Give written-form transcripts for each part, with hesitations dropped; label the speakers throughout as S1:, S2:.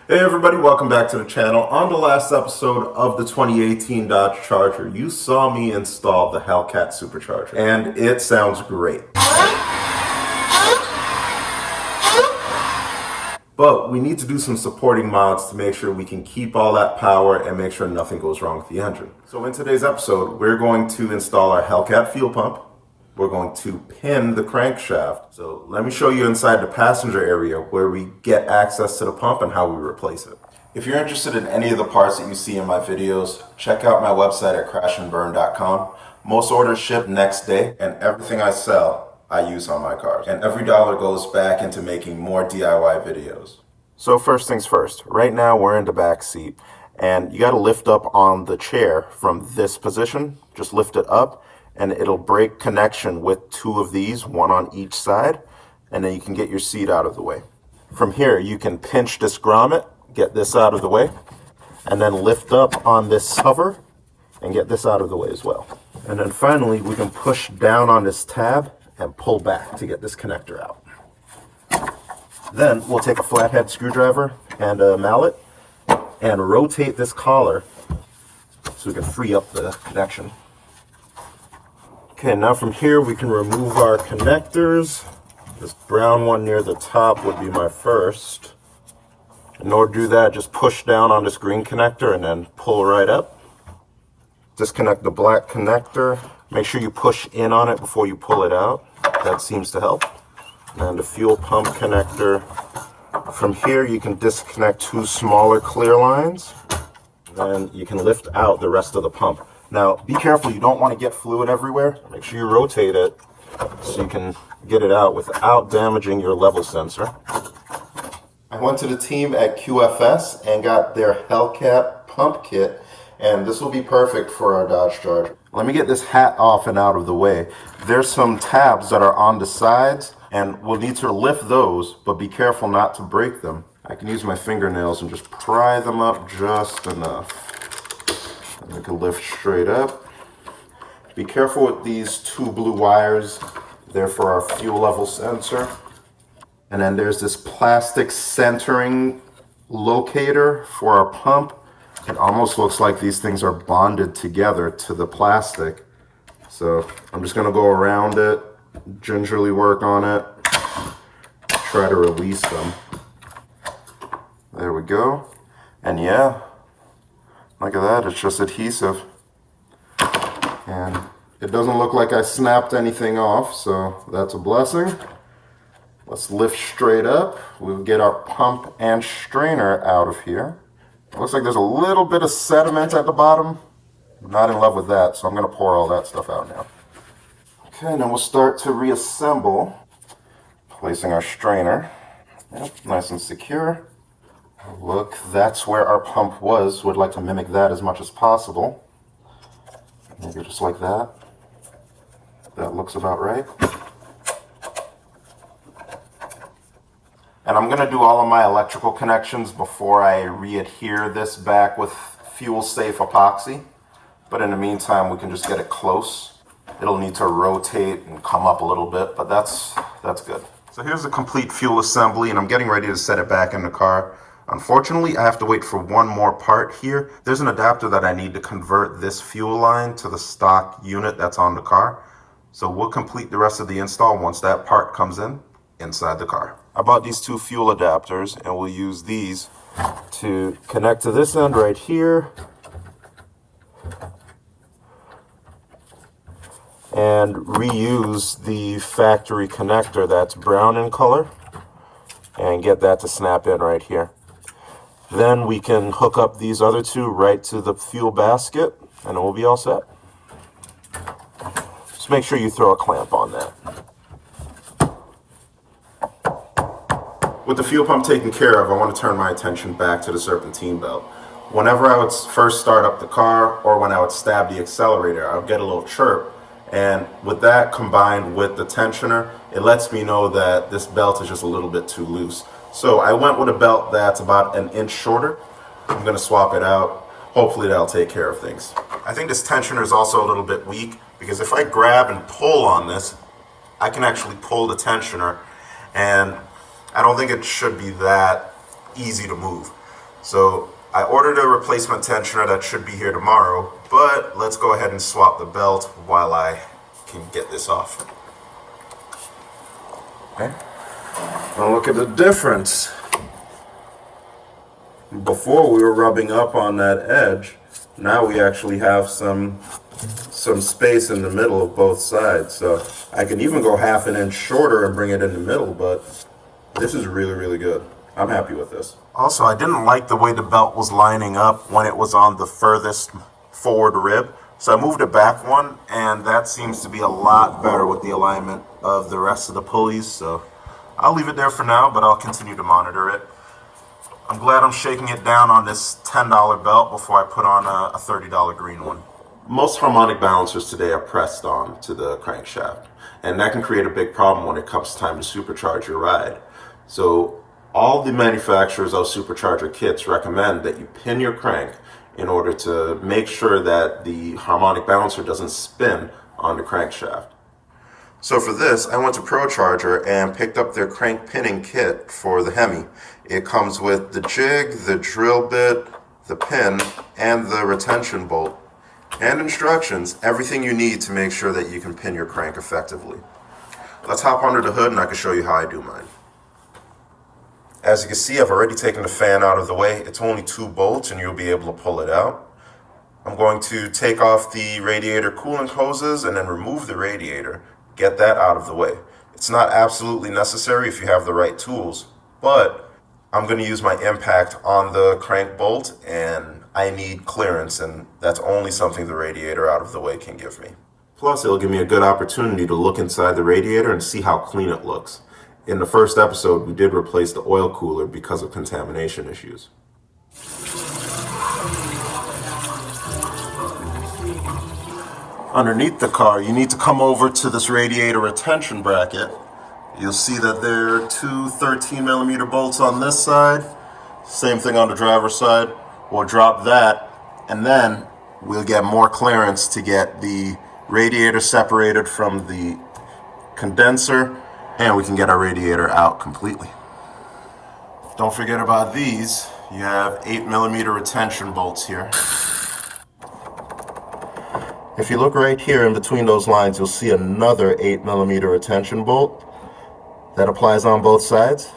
S1: Hey everybody, welcome back to the channel. On the last episode of the 2018 Dodge Charger, you saw me install the Hellcat Supercharger, and it sounds great. But we need to do some supporting mods to make sure we can keep all that power and make sure nothing goes wrong with the engine. So in today's episode, we're going to install our Hellcat fuel pump. We're going to pin the crankshaft. So let me show you inside the passenger area where we get access to the pump and how we replace it. If you're interested in any of the parts that you see in my videos, check out my website at crashandburn.com. Most orders ship next day, and everything I sell, I use on my cars. And every dollar goes back into making more DIY videos. So first things first, right now we're in the back seat, and you gotta lift up on the chair from this position. Just lift it up, and it'll break connection with two of these, one on each side, and then you can get your seat out of the way. From here, you can pinch this grommet, get this out of the way, and then lift up on this hover and get this out of the way as well. And then finally, we can push down on this tab and pull back to get this connector out. Then we'll take a flathead screwdriver and a mallet and rotate this collar so we can free up the connection. Okay, now from here we can remove our connectors. This brown one near the top would be my first. In order to do that, just push down on this green connector and then pull right up. Disconnect the black connector. Make sure you push in on it before you pull it out. That seems to help. And the fuel pump connector. From here you can disconnect two smaller clear lines. Then you can lift out the rest of the pump. Now, be careful, you don't want to get fluid everywhere. Make sure you rotate it so you can get it out without damaging your level sensor. I went to the team at QFS and got their Hellcat pump kit, and this will be perfect for our Dodge Charger. Let me get this hat off and out of the way. There's some tabs that are on the sides, and we'll need to lift those, but be careful not to break them. I can use my fingernails and just pry them up just enough. And we can lift straight up. Be careful with these two blue wires. They're for our fuel level sensor. And then there's this plastic centering locator for our pump. It almost looks like these things are bonded together to the plastic. So I'm just gonna go around it, gingerly work on it, try to release them. There we go. And yeah, look at that, it's just adhesive. And it doesn't look like I snapped anything off, so that's a blessing. Let's lift straight up. We'll get our pump and strainer out of here. It looks like there's a little bit of sediment at the bottom. I'm not in love with that, so I'm gonna pour all that stuff out now. Okay, now we'll start to reassemble. Placing our strainer. Yep, nice and secure. Look, that's where our pump was. Would like to mimic that as much as possible. Maybe just like that. That looks about right. And I'm going to do all of my electrical connections before I re-adhere this back with fuel-safe epoxy. But in the meantime, we can just get it close. It'll need to rotate and come up a little bit, but that's good. So here's the complete fuel assembly, and I'm getting ready to set it back in the car. Unfortunately, I have to wait for one more part here. There's an adapter that I need to convert this fuel line to the stock unit that's on the car. So we'll complete the rest of the install once that part comes in inside the car. I bought these two fuel adapters, and we'll use these to connect to this end right here. And reuse the factory connector that's brown in color and get that to snap in right here. Then we can hook up these other two right to the fuel basket, and we'll be all set. Just make sure you throw a clamp on that. With the fuel pump taken care of, I want to turn my attention back to the Serpentine belt. Whenever I would first start up the car or when I would stab the accelerator, I would get a little chirp. And with that combined with the tensioner, it lets me know that this belt is just a little bit too loose. So I went with a belt that's about an inch shorter. I'm going to swap it out. Hopefully that'll take care of things. I think this tensioner is also a little bit weak because if I grab and pull on this, I can actually pull the tensioner, and I don't think it should be that easy to move. So I ordered a replacement tensioner that should be here tomorrow, but let's go ahead and swap the belt while I can get this off. Okay. Now look at the difference. Before we were rubbing up on that edge, now we actually have some space in the middle of both sides. So I can even go half an inch shorter and bring it in the middle, but this is really, really good. I'm happy with this. Also, I didn't like the way the belt was lining up when it was on the furthest forward rib. So I moved it back one, and that seems to be a lot better with the alignment of the rest of the pulleys. So I'll leave it there for now, but I'll continue to monitor it. I'm glad I'm shaking it down on this $10 belt before I put on a $30 green one. Most harmonic balancers today are pressed on to the crankshaft, and that can create a big problem when it comes time to supercharge your ride. So all the manufacturers of supercharger kits recommend that you pin your crank in order to make sure that the harmonic balancer doesn't spin on the crankshaft. So for this, I went to Supercharger and picked up their crank pinning kit for the HEMI. It comes with the jig, the drill bit, the pin, and the retention bolt, and instructions, everything you need to make sure that you can pin your crank effectively. Let's hop under the hood and I can show you how I do mine. As you can see, I've already taken the fan out of the way. It's only 2 bolts and you'll be able to pull it out. I'm going to take off the radiator coolant hoses and then remove the radiator. Get that out of the way. It's not absolutely necessary if you have the right tools, but I'm going to use my impact on the crank bolt and I need clearance, and that's only something the radiator out of the way can give me. Plus, it'll give me a good opportunity to look inside the radiator and see how clean it looks. In the first episode, we did replace the oil cooler because of contamination issues. Underneath the car, you need to come over to this radiator retention bracket. You'll see that there are 2 13mm bolts on this side. Same thing on the driver's side. We'll drop that, and then we'll get more clearance to get the radiator separated from the condenser, and we can get our radiator out completely. Don't forget about these. You have 8mm retention bolts here. If you look right here in between those lines, you'll see another 8mm retention bolt that applies on both sides.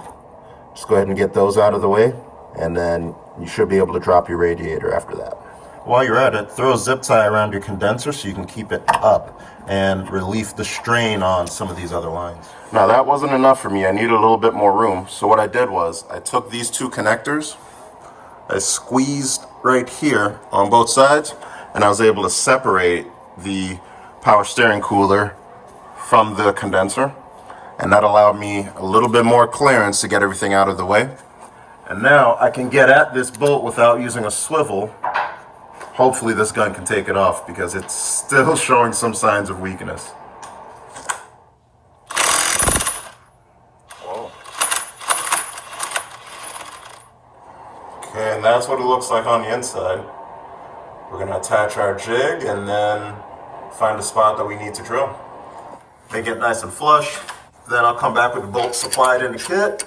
S1: Just go ahead and get those out of the way, and then you should be able to drop your radiator after that. While you're at it, throw a zip tie around your condenser so you can keep it up and relieve the strain on some of these other lines. Now that wasn't enough for me. I needed a little bit more room. So what I did was I took these 2 connectors, I squeezed right here on both sides, and I was able to separate the power steering cooler from the condenser, and that allowed me a little bit more clearance to get everything out of the way. And now I can get at this bolt without using a swivel. Hopefully this gun can take it off because it's still showing some signs of weakness. Whoa. Okay, and that's what it looks like on the inside. We're going to attach our jig and then find a spot that we need to drill. Make it nice and flush. Then I'll come back with the bolts supplied in the kit,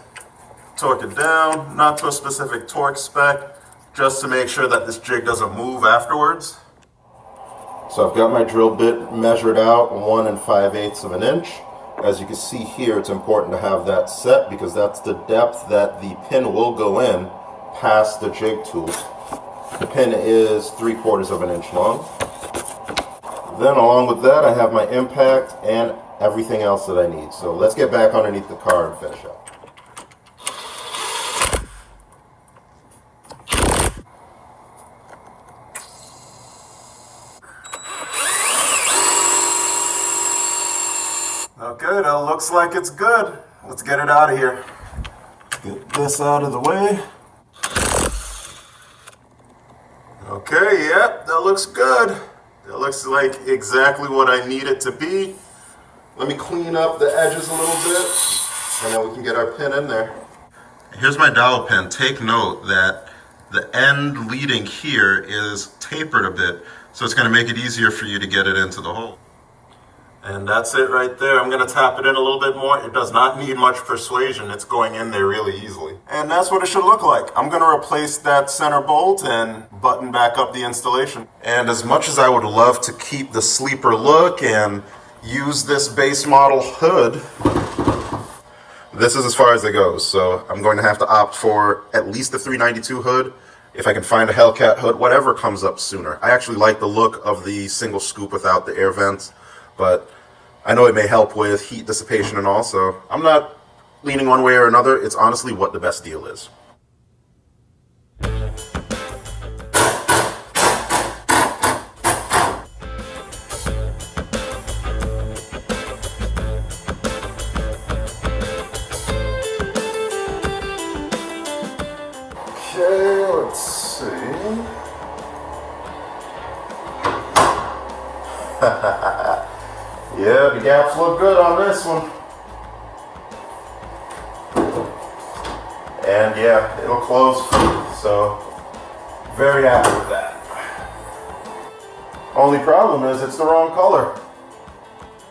S1: torque it down, not to a specific torque spec, just to make sure that this jig doesn't move afterwards. So I've got my drill bit measured out 1 5/8 of an inch. As you can see here, it's important to have that set because that's the depth that the pin will go in past the jig tool. The pin is 3/4 of an inch long. Then along with that, I have my impact and everything else that I need. So let's get back underneath the car and finish up. Okay, that looks like it's good. Let's get it out of here. Get this out of the way. Okay, yep, that looks good. That looks like exactly what I need it to be. Let me clean up the edges a little bit, and then we can get our pin in there. Here's my dowel pin. Take note that the end leading here is tapered a bit, so it's going to make it easier for you to get it into the hole. And that's it right there. I'm going to tap it in a little bit more. It does not need much persuasion. It's going in there really easily. And that's what it should look like. I'm going to replace that center bolt and button back up the installation. And as much as I would love to keep the sleeper look and use this base model hood, this is as far as it goes. So I'm going to have to opt for at least the 392 hood. If I can find a Hellcat hood, whatever comes up sooner. I actually like the look of the single scoop without the air vents, but I know it may help with heat dissipation and all, so I'm not leaning one way or another. It's honestly what the best deal is. Okay, let's see. Yeah, the gaps look good on this one. And yeah, it'll close, so very happy with that. Only problem is it's the wrong color.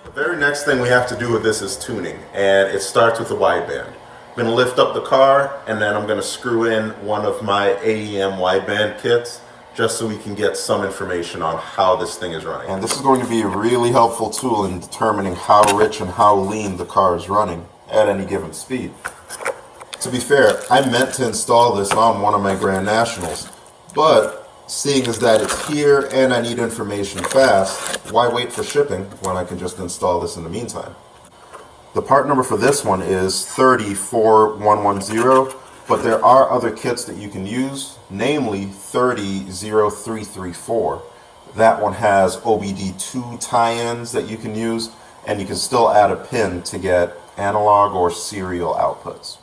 S1: The very next thing we have to do with this is tuning, and it starts with the wideband. I'm going to lift up the car, and then I'm going to screw in one of my AEM wideband kits just so we can get some information on how this thing is running. And this is going to be a really helpful tool in determining how rich and how lean the car is running at any given speed. To be fair, I meant to install this on one of my Grand Nationals, but seeing as that it's here and I need information fast, why wait for shipping when I can just install this in the meantime? The part number for this one is 30110, but there are other kits that you can use, namely 300334. That one has OBD2 tie-ins that you can use, and you can still add a pin to get analog or serial outputs.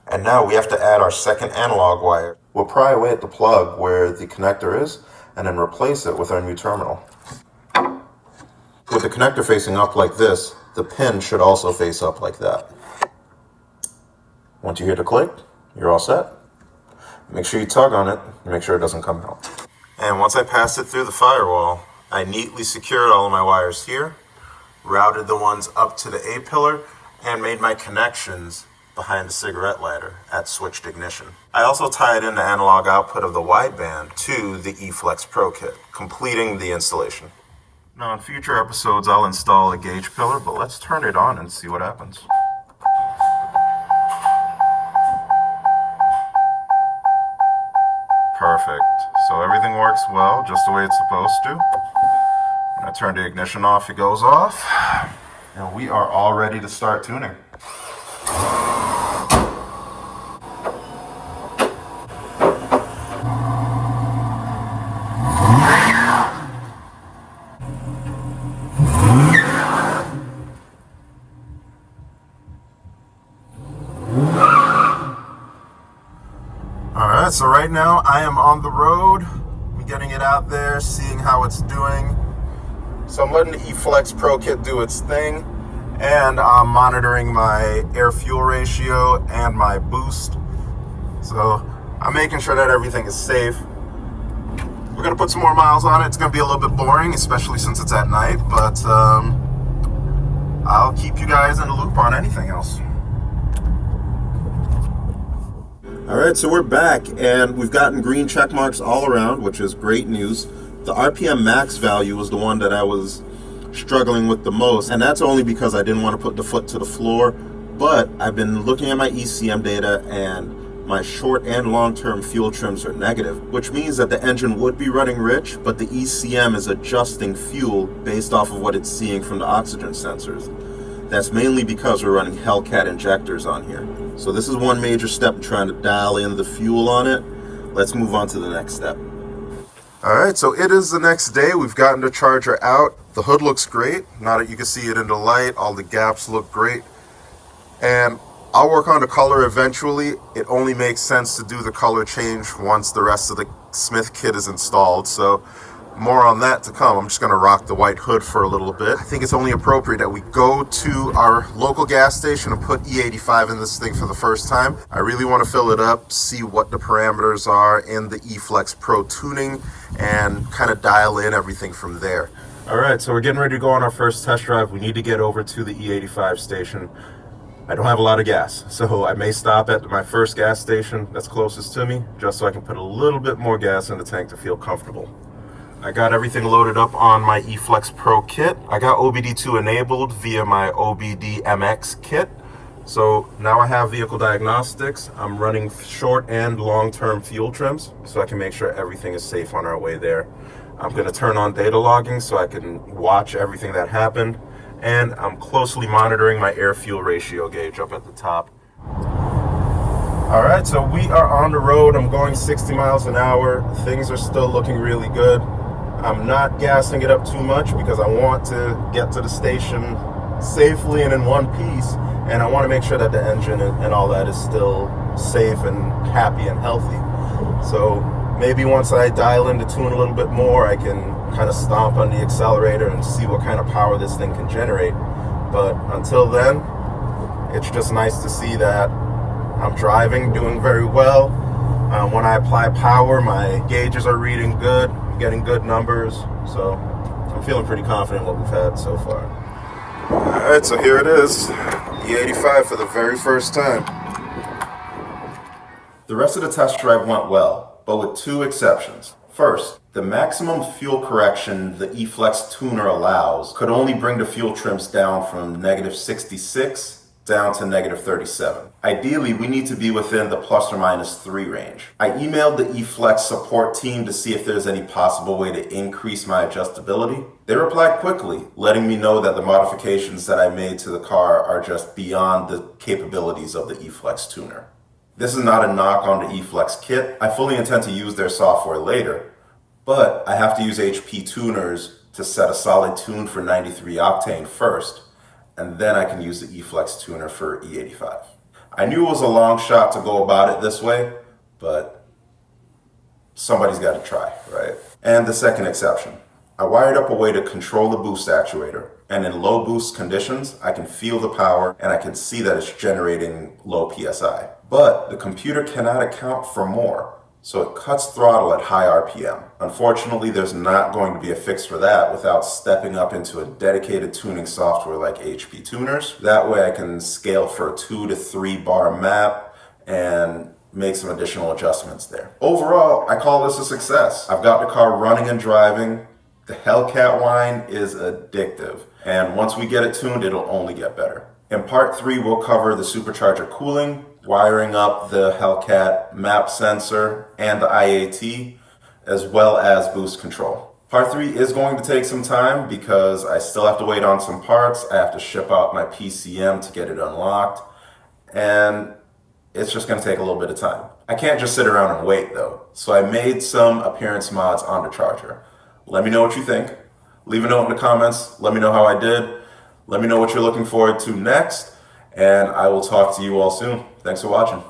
S1: And now we have to add our second analog wire. We'll pry away at the plug where the connector is, and then replace it with our new terminal. With the connector facing up like this, the pin should also face up like that. Once you hear the click, you're all set. Make sure you tug on it, and make sure it doesn't come out. And once I passed it through the firewall, I neatly secured all of my wires here, routed the ones up to the A-pillar, and made my connections behind the cigarette lighter at switched ignition. I also tied in the analog output of the wideband to the E-Flex Pro kit, completing the installation. Now in future episodes I'll install a gauge pillar, but let's turn it on and see what happens. Perfect. So everything works well, just the way it's supposed to. When I turn the ignition off, it goes off. And we are all ready to start tuning. Alright, so right now I am on the road. I'm getting it out there, seeing how it's doing. So I'm letting the E-Flex Pro Kit do its thing, and I'm monitoring my air-fuel ratio and my boost. So I'm making sure that everything is safe. We're going to put some more miles on it. It's going to be a little bit boring, especially since it's at night, but I'll keep you guys in the loop on anything else. Alright, so we're back, and we've gotten green check marks all around, which is great news. The RPM max value was the one that I was struggling with the most, and that's only because I didn't want to put the foot to the floor, but I've been looking at my ECM data, and my short and long-term fuel trims are negative, which means that the engine would be running rich, but the ECM is adjusting fuel based off of what it's seeing from the oxygen sensors. That's mainly because we're running Hellcat injectors on here. So this is one major step in trying to dial in the fuel on it. Let's move on to the next step. Alright, so it is the next day. We've gotten the charger out. The hood looks great. Now that you can see it in the light, all the gaps look great. And I'll work on the color eventually. It only makes sense to do the color change once the rest of the Smith kit is installed. So more on that to come. I'm just going to rock the white hood for a little bit. I think it's only appropriate that we go to our local gas station and put E85 in this thing for the first time. I really want to fill it up, see what the parameters are in the E-Flex Pro tuning, and kind of dial in everything from there. Alright, so we're getting ready to go on our first test drive. We need to get over to the E85 station. I don't have a lot of gas, so I may stop at my first gas station that's closest to me, just so I can put a little bit more gas in the tank to feel comfortable. I got everything loaded up on my eFlex Pro kit. I got OBD2 enabled via my OBD-MX kit. So now I have vehicle diagnostics. I'm running short and long-term fuel trims so I can make sure everything is safe on our way there. I'm going to turn on data logging so I can watch everything that happened. And I'm closely monitoring my air-fuel ratio gauge up at the top. Alright, so we are on the road. I'm going 60 miles an hour. Things are still looking really good. I'm not gassing it up too much because I want to get to the station safely and in one piece. And I want to make sure that the engine and all that is still safe and happy and healthy. So maybe once I dial in the tune a little bit more, I can kind of stomp on the accelerator and see what kind of power this thing can generate. But until then, it's just nice to see that I'm driving, doing very well. When I apply power, my gauges are reading good, I'm getting good numbers. So I'm feeling pretty confident in what we've had so far. Alright, so here it is, E85 for the very first time. The rest of the test drive went well, but with two exceptions. First, the maximum fuel correction the eFlex tuner allows could only bring the fuel trims down from -66 down to -37. Ideally, we need to be within the ±3 range. I emailed the eFlex support team to see if there's any possible way to increase my adjustability. They replied quickly, letting me know that the modifications that I made to the car are just beyond the capabilities of the eFlex tuner. This is not a knock on the eFlex kit. I fully intend to use their software later, but I have to use HP tuners to set a solid tune for 93 octane first, and then I can use the eFlex tuner for E85. I knew it was a long shot to go about it this way, but somebody's got to try, right? And the second exception, I wired up a way to control the boost actuator, and in low boost conditions, I can feel the power and I can see that it's generating low PSI. But the computer cannot account for more, so it cuts throttle at high RPM. Unfortunately, there's not going to be a fix for that without stepping up into a dedicated tuning software like HP Tuners. That way I can scale for a 2 to 3 bar map and make some additional adjustments there. Overall, I call this a success. I've got the car running and driving. The Hellcat whine is addictive, and once we get it tuned, it'll only get better. In part 3, we'll cover the supercharger cooling, wiring up the Hellcat map sensor and the IAT, as well as boost control. Part 3 is going to take some time because I still have to wait on some parts. I have to ship out my PCM to get it unlocked, and it's just going to take a little bit of time. I can't just sit around and wait though, so I made some appearance mods on the charger. Let me know what you think. Leave a note in the comments. Let me know how I did. Let me know what you're looking forward to next, and I will talk to you all soon. Thanks for watching.